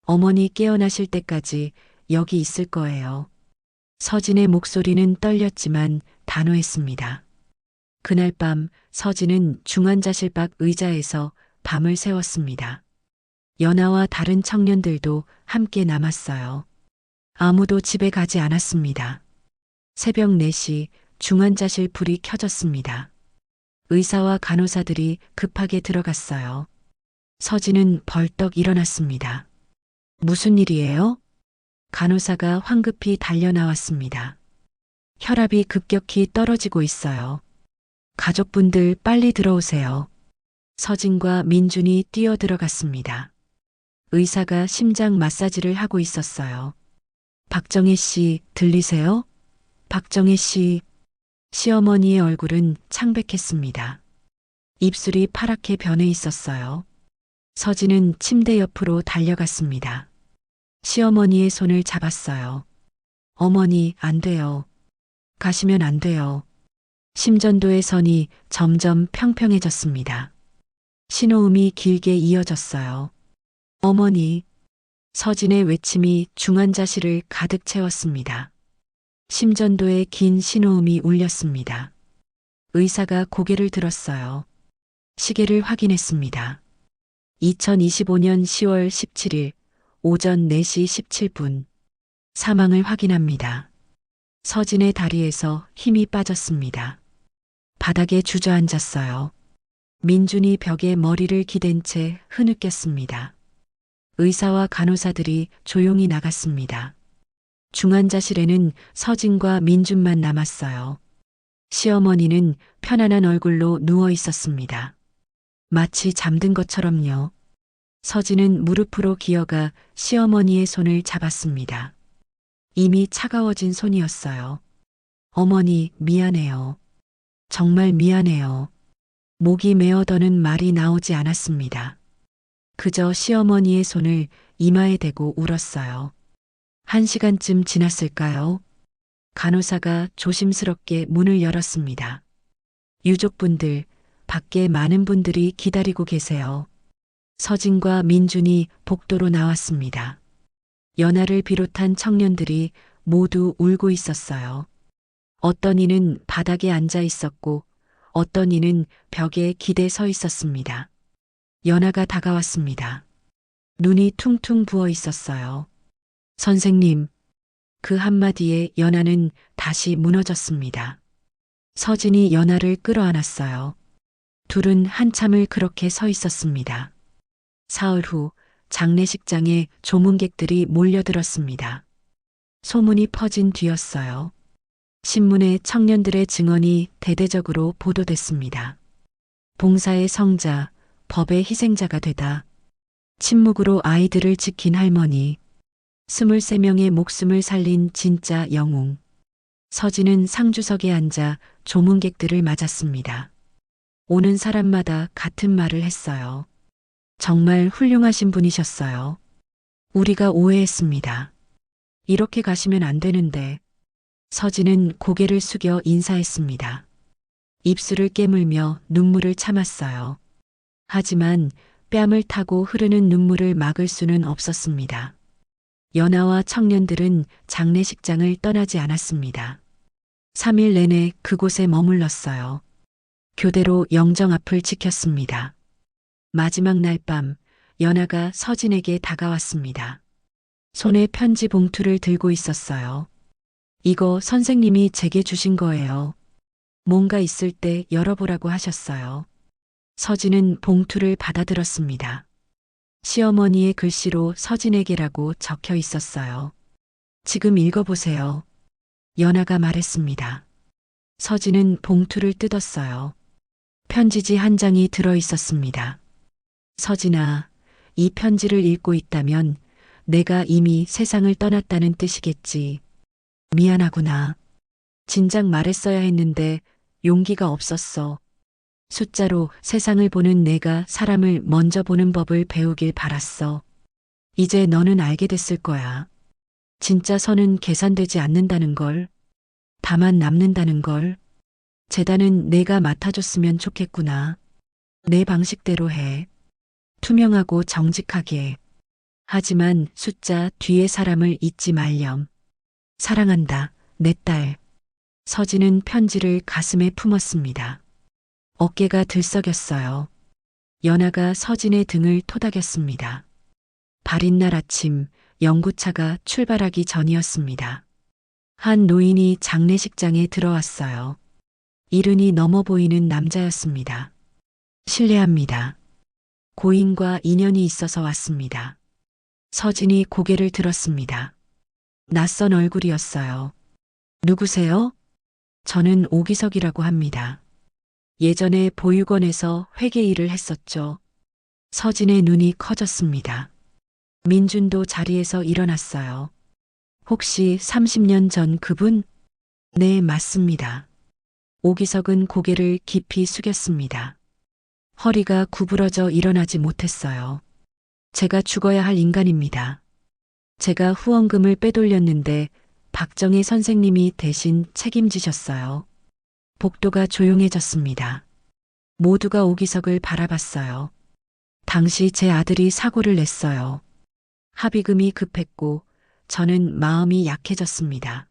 어머니 깨어나실 때까지 여기 있을 거예요. 서진의 목소리는 떨렸지만 단호했습니다. 그날 밤 서진은 중환자실 밖 의자에서 밤을 새웠습니다. 연하와 다른 청년들도 함께 남았어요. 아무도 집에 가지 않았습니다. 새벽 4시 중환자실 불이 켜졌습니다. 의사와 간호사들이 급하게 들어갔어요. 서진은 벌떡 일어났습니다. 무슨 일이에요? 간호사가 황급히 달려나왔습니다. 혈압이 급격히 떨어지고 있어요. 가족분들 빨리 들어오세요. 서진과 민준이 뛰어 들어갔습니다. 의사가 심장 마사지를 하고 있었어요. 박정혜 씨, 들리세요? 박정혜 씨. 시어머니의 얼굴은 창백했습니다. 입술이 파랗게 변해 있었어요. 서진은 침대 옆으로 달려갔습니다. 시어머니의 손을 잡았어요. 어머니, 안 돼요. 가시면 안 돼요. 심전도의 선이 점점 평평해졌습니다. 신호음이 길게 이어졌어요. 어머니. 서진의 외침이 중환자실을 가득 채웠습니다. 심전도의 긴 신호음이 울렸습니다. 의사가 고개를 들었어요. 시계를 확인했습니다. 2025년 10월 17일 오전 4시 17분. 사망을 확인합니다. 서진의 다리에서 힘이 빠졌습니다. 바닥에 주저앉았어요. 민준이 벽에 머리를 기댄 채 흐느꼈습니다. 의사와 간호사들이 조용히 나갔습니다. 중환자실에는 서진과 민준만 남았어요. 시어머니는 편안한 얼굴로 누워 있었습니다. 마치 잠든 것처럼요. 서진은 무릎으로 기어가 시어머니의 손을 잡았습니다. 이미 차가워진 손이었어요. 어머니, 미안해요. 정말 미안해요. 목이 메어더는 말이 나오지 않았습니다. 그저 시어머니의 손을 이마에 대고 울었어요. 1시간쯤 지났을까요? 간호사가 조심스럽게 문을 열었습니다. 유족분들, 밖에 많은 분들이 기다리고 계세요. 서진과 민준이 복도로 나왔습니다. 연하를 비롯한 청년들이 모두 울고 있었어요. 어떤 이는 바닥에 앉아 있었고 어떤 이는 벽에 기대 서 있었습니다. 연하가 다가왔습니다. 눈이 퉁퉁 부어 있었어요. 선생님, 그 한마디에 연하는 다시 무너졌습니다. 서진이 연하를 끌어안았어요. 둘은 한참을 그렇게 서 있었습니다. 사흘 후 장례식장에 조문객들이 몰려들었습니다. 소문이 퍼진 뒤였어요. 신문에 청년들의 증언이 대대적으로 보도됐습니다. 봉사의 성자, 법의 희생자가 되다. 침묵으로 아이들을 지킨 할머니. 23명의 목숨을 살린 진짜 영웅. 서진은 상주석에 앉아 조문객들을 맞았습니다. 오는 사람마다 같은 말을 했어요. 정말 훌륭하신 분이셨어요. 우리가 오해했습니다. 이렇게 가시면 안 되는데. 서진은 고개를 숙여 인사했습니다. 입술을 깨물며 눈물을 참았어요. 하지만 뺨을 타고 흐르는 눈물을 막을 수는 없었습니다. 연하와 청년들은 장례식장을 떠나지 않았습니다. 3일 내내 그곳에 머물렀어요. 교대로 영정 앞을 지켰습니다. 마지막 날 밤, 연하가 서진에게 다가왔습니다. 손에 편지 봉투를 들고 있었어요. 이거 선생님이 제게 주신 거예요. 뭔가 있을 때 열어보라고 하셨어요. 서진은 봉투를 받아들었습니다. 시어머니의 글씨로 서진에게라고 적혀 있었어요. 지금 읽어보세요. 연하가 말했습니다. 서진은 봉투를 뜯었어요. 편지지 한 장이 들어 있었습니다. 서진아, 이 편지를 읽고 있다면 내가 이미 세상을 떠났다는 뜻이겠지. 미안하구나. 진작 말했어야 했는데 용기가 없었어. 숫자로 세상을 보는 내가 사람을 먼저 보는 법을 배우길 바랐어. 이제 너는 알게 됐을 거야. 진짜 선은 계산되지 않는다는 걸. 다만 남는다는 걸. 재단은 내가 맡아줬으면 좋겠구나. 내 방식대로 해. 투명하고 정직하게. 하지만 숫자 뒤에 사람을 잊지 말렴. 사랑한다, 내 딸. 서진은 편지를 가슴에 품었습니다. 어깨가 들썩였어요. 연하가 서진의 등을 토닥였습니다. 발인 날 아침, 영구차가 출발하기 전이었습니다. 한 노인이 장례식장에 들어왔어요. 이른이 넘어 보이는 남자였습니다. 실례합니다. 고인과 인연이 있어서 왔습니다. 서진이 고개를 들었습니다. 낯선 얼굴이었어요. 누구세요? 저는 오기석이라고 합니다. 예전에 보육원에서 회계 일을 했었죠. 서진의 눈이 커졌습니다. 민준도 자리에서 일어났어요. 혹시 30년 전 그분? 네, 맞습니다. 오기석은 고개를 깊이 숙였습니다. 허리가 구부러져 일어나지 못했어요. 제가 죽어야 할 인간입니다. 제가 후원금을 빼돌렸는데 박정희 선생님이 대신 책임지셨어요. 복도가 조용해졌습니다. 모두가 오기석을 바라봤어요. 당시 제 아들이 사고를 냈어요. 합의금이 급했고 저는 마음이 약해졌습니다.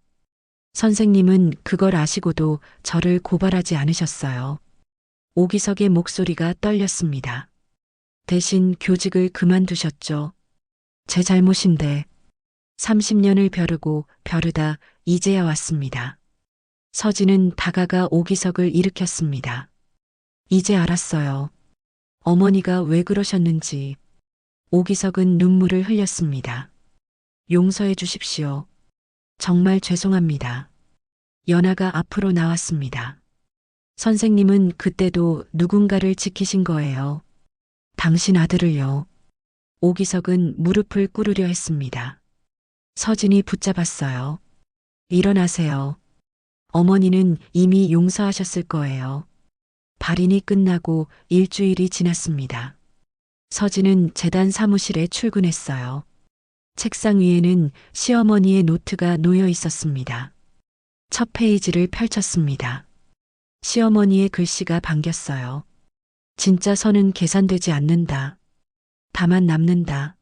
선생님은 그걸 아시고도 저를 고발하지 않으셨어요. 오기석의 목소리가 떨렸습니다. 대신 교직을 그만두셨죠. 제 잘못인데 30년을 벼르고 벼르다 이제야 왔습니다. 서진은 다가가 오기석을 일으켰습니다. 이제 알았어요. 어머니가 왜 그러셨는지. 오기석은 눈물을 흘렸습니다. 용서해 주십시오. 정말 죄송합니다. 연하가 앞으로 나왔습니다. 선생님은 그때도 누군가를 지키신 거예요. 당신 아들을요. 오기석은 무릎을 꿇으려 했습니다. 서진이 붙잡았어요. 일어나세요. 어머니는 이미 용서하셨을 거예요. 발인이 끝나고 일주일이 지났습니다. 서진은 재단 사무실에 출근했어요. 책상 위에는 시어머니의 노트가 놓여 있었습니다. 첫 페이지를 펼쳤습니다. 시어머니의 글씨가 반겼어요. 진짜 선은 계산되지 않는다. 다만 남는다.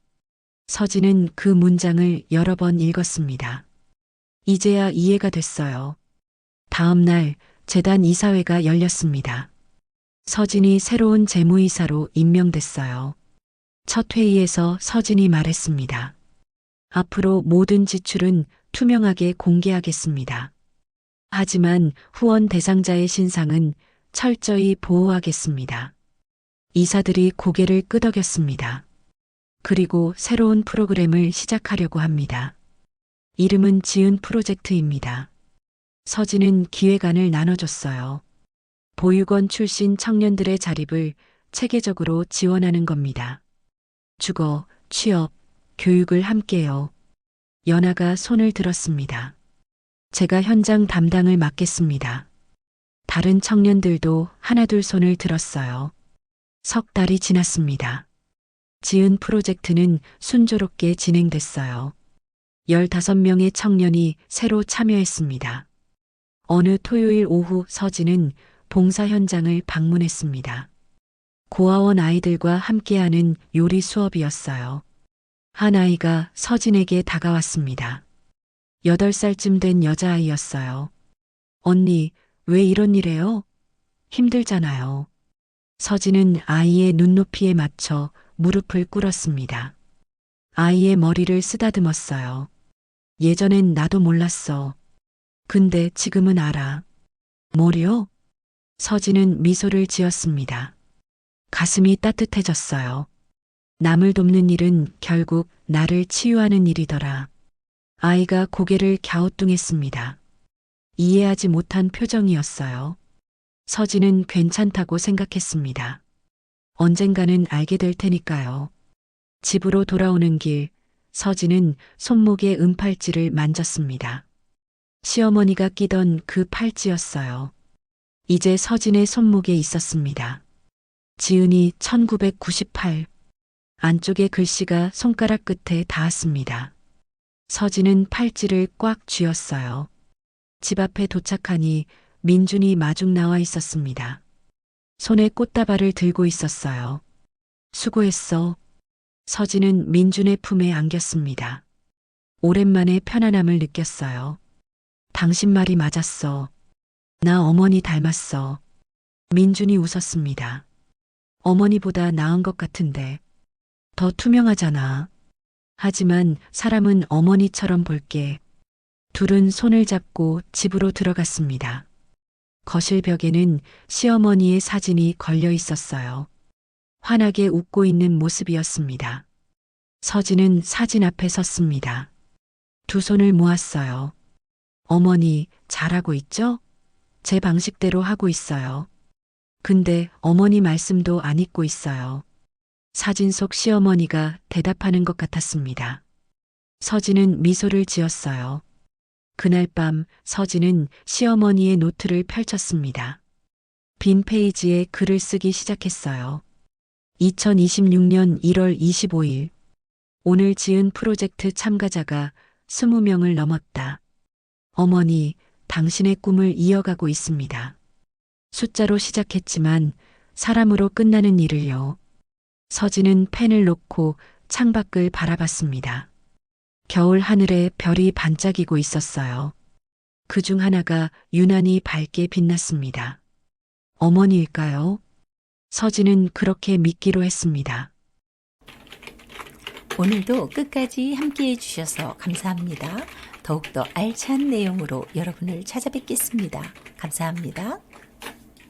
서진은 그 문장을 여러 번 읽었습니다. 이제야 이해가 됐어요. 다음 날 재단 이사회가 열렸습니다. 서진이 새로운 재무이사로 임명됐어요. 첫 회의에서 서진이 말했습니다. 앞으로 모든 지출은 투명하게 공개하겠습니다. 하지만 후원 대상자의 신상은 철저히 보호하겠습니다. 이사들이 고개를 끄덕였습니다. 그리고 새로운 프로그램을 시작하려고 합니다. 이름은 지은 프로젝트입니다. 서진은 기획안을 나눠줬어요. 보육원 출신 청년들의 자립을 체계적으로 지원하는 겁니다. 주거, 취업, 교육을 함께요. 연아가 손을 들었습니다. 제가 현장 담당을 맡겠습니다. 다른 청년들도 하나둘 손을 들었어요. 석 달이 지났습니다. 지은 프로젝트는 순조롭게 진행됐어요. 15명의 청년이 새로 참여했습니다. 어느 토요일 오후 서진은 봉사 현장을 방문했습니다. 고아원 아이들과 함께하는 요리 수업이었어요. 한 아이가 서진에게 다가왔습니다. 8살쯤 된 여자아이였어요. 언니, 왜 이런 일 해요? 힘들잖아요. 서진은 아이의 눈높이에 맞춰 무릎을 꿇었습니다. 아이의 머리를 쓰다듬었어요. 예전엔 나도 몰랐어. 근데 지금은 알아. 뭐요? 서진은 미소를 지었습니다. 가슴이 따뜻해졌어요. 남을 돕는 일은 결국 나를 치유하는 일이더라. 아이가 고개를 갸우뚱했습니다. 이해하지 못한 표정이었어요. 서진은 괜찮다고 생각했습니다. 언젠가는 알게 될 테니까요. 집으로 돌아오는 길, 서진은 손목의 은팔찌를 만졌습니다. 시어머니가 끼던 그 팔찌였어요. 이제 서진의 손목에 있었습니다. 지은이 1998. 안쪽에 글씨가 손가락 끝에 닿았습니다. 서진은 팔찌를 꽉 쥐었어요. 집 앞에 도착하니 민준이 마중 나와 있었습니다. 손에 꽃다발을 들고 있었어요. 수고했어. 서진은 민준의 품에 안겼습니다. 오랜만에 편안함을 느꼈어요. 당신 말이 맞았어. 나 어머니 닮았어. 민준이 웃었습니다. 어머니보다 나은 것 같은데. 더 투명하잖아. 하지만 사람은 어머니처럼 볼게. 둘은 손을 잡고 집으로 들어갔습니다. 거실 벽에는 시어머니의 사진이 걸려 있었어요. 환하게 웃고 있는 모습이었습니다. 서진은 사진 앞에 섰습니다. 두 손을 모았어요. 어머니, 잘하고 있죠? 제 방식대로 하고 있어요. 근데 어머니 말씀도 안 잊고 있어요. 사진 속 시어머니가 대답하는 것 같았습니다. 서진은 미소를 지었어요. 그날 밤 서진은 시어머니의 노트를 펼쳤습니다. 빈 페이지에 글을 쓰기 시작했어요. 2026년 1월 25일. 오늘 지은 프로젝트 참가자가 20명을 넘었다. 어머니, 당신의 꿈을 이어가고 있습니다. 숫자로 시작했지만 사람으로 끝나는 일을요. 서진은 펜을 놓고 창밖을 바라봤습니다. 겨울 하늘에 별이 반짝이고 있었어요. 그중 하나가 유난히 밝게 빛났습니다. 어머니일까요? 서진은 그렇게 믿기로 했습니다. 오늘도 끝까지 함께해 주셔서 감사합니다. 더욱더 알찬 내용으로 여러분을 찾아뵙겠습니다. 감사합니다.